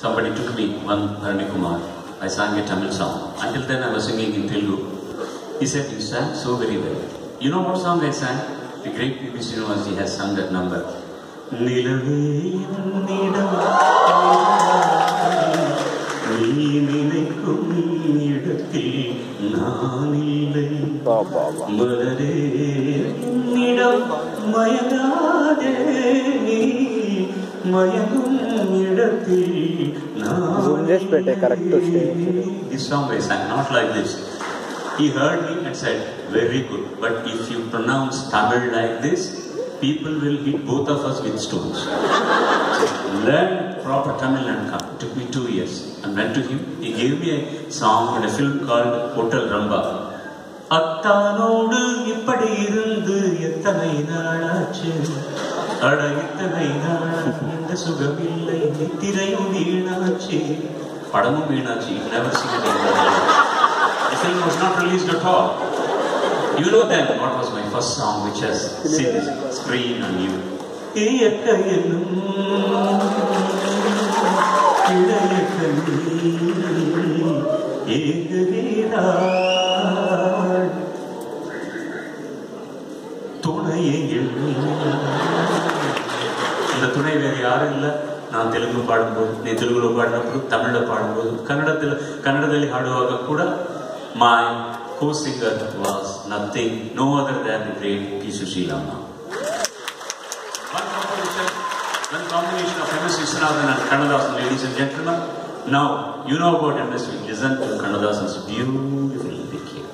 somebody took me, one Bharani Kumar. I sang a Tamil song. Until then I was singing in Telugu. He said, you sang so very well. You know what song I sang? The great P.B. Srinivas has sung that number. Nilave nidam nee ninaikum idathil naan illai malare nidam mayagade nee mayagum idathil naan illai. This song I sang not like this. He heard me and said, very good, but if you pronounce Tamil like this, people will hit both of us with stones. Learn proper Tamil and come. It took me 2 years. I went to him. He gave me a song in a film called Hotel Ramba. Attanodu ippadi irundu ethanai naalachu ada ethanai naala indha sugamillai nithirayum veenaachu padamum veenaachu. Never seen it in the The film was not released at all. You know then what was my first song which has seen the screen on you? இந்த துணை வேறு யாரும் இல்லை. நான் தெலுங்கு பாடும்போது, நீ தெலுங்குல பாடினப்போ, தமிழ்ல பாடும்போது, கன்னடದಲ್ಲಿ ಹಾಡುವಾಗ ಕೂಡ my co-singer was nothing, no other than the great P. Sushilamma. One combination of M.S. Viswanathan and Kannadasan, ladies and gentlemen. Now, you know about M.S. Listen to Kannadasan's beautiful lyric here.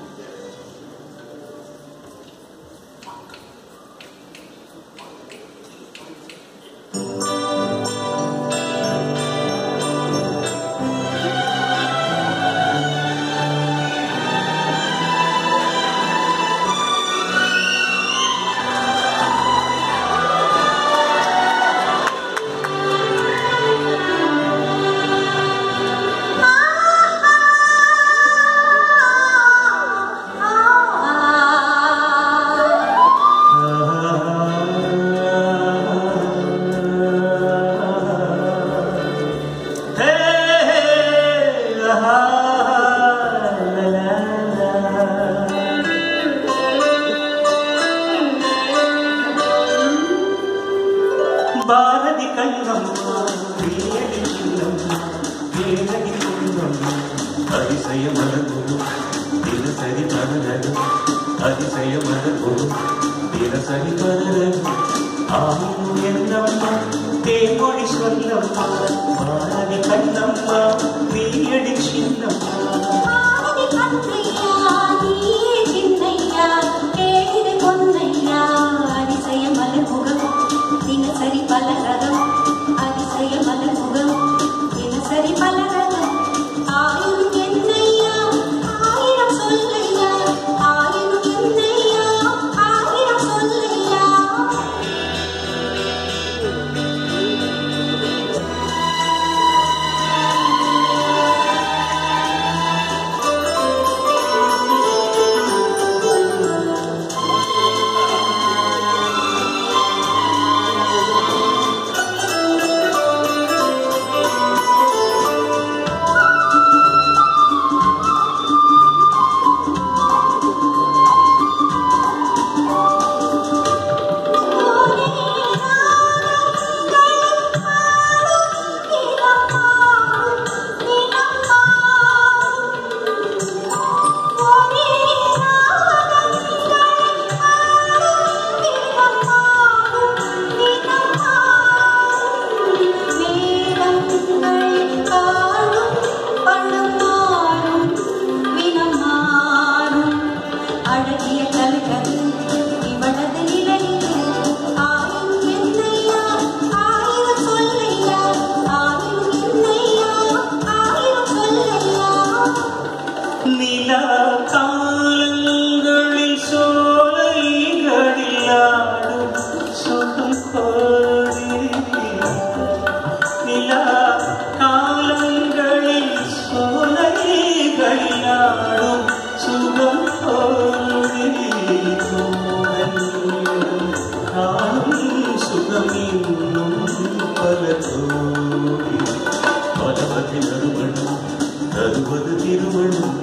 காலத்தில் அறுமணம் தருவது திருமணம்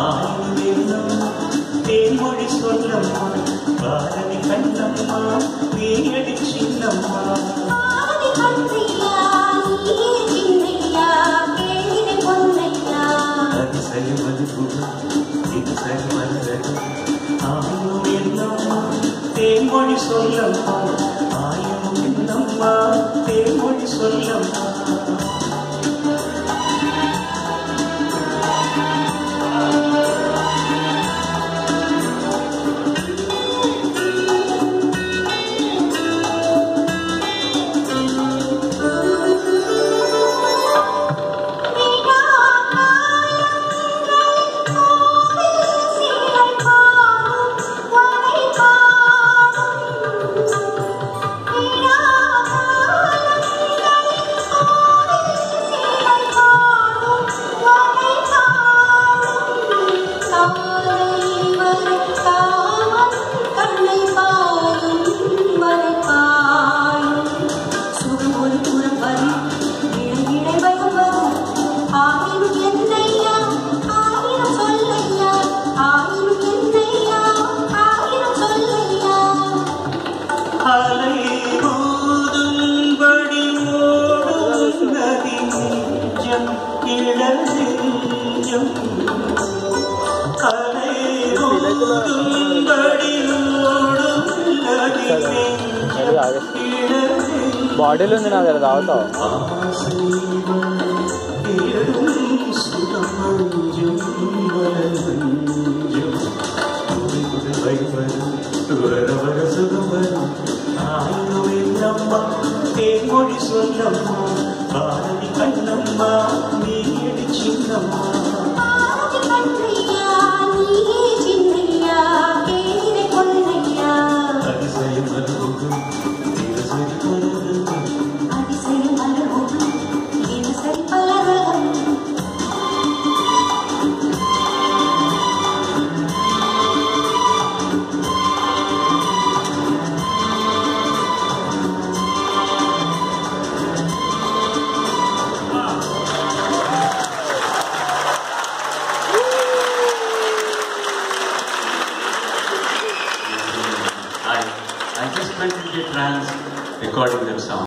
ஆயும் என்னும் தேன்மொழி சொல்லம்மா பாரதி கண்ணம்மா நீயடி சின்னம்மா அதிசயமது புகழ் திசைமலர் ஆயும் என்னம்மா தேன்மொழி சொல்லம்மா ஆயும் என்னம்மா தேன்மொழி சொல்லம்மா బాడీలో ఉంది నాకు తాగుతావు தேன்மொழி சொல்லம்மா பாரதி கண்ணம்மா நீயடி சின்னம்மா I just went into trance recording their song.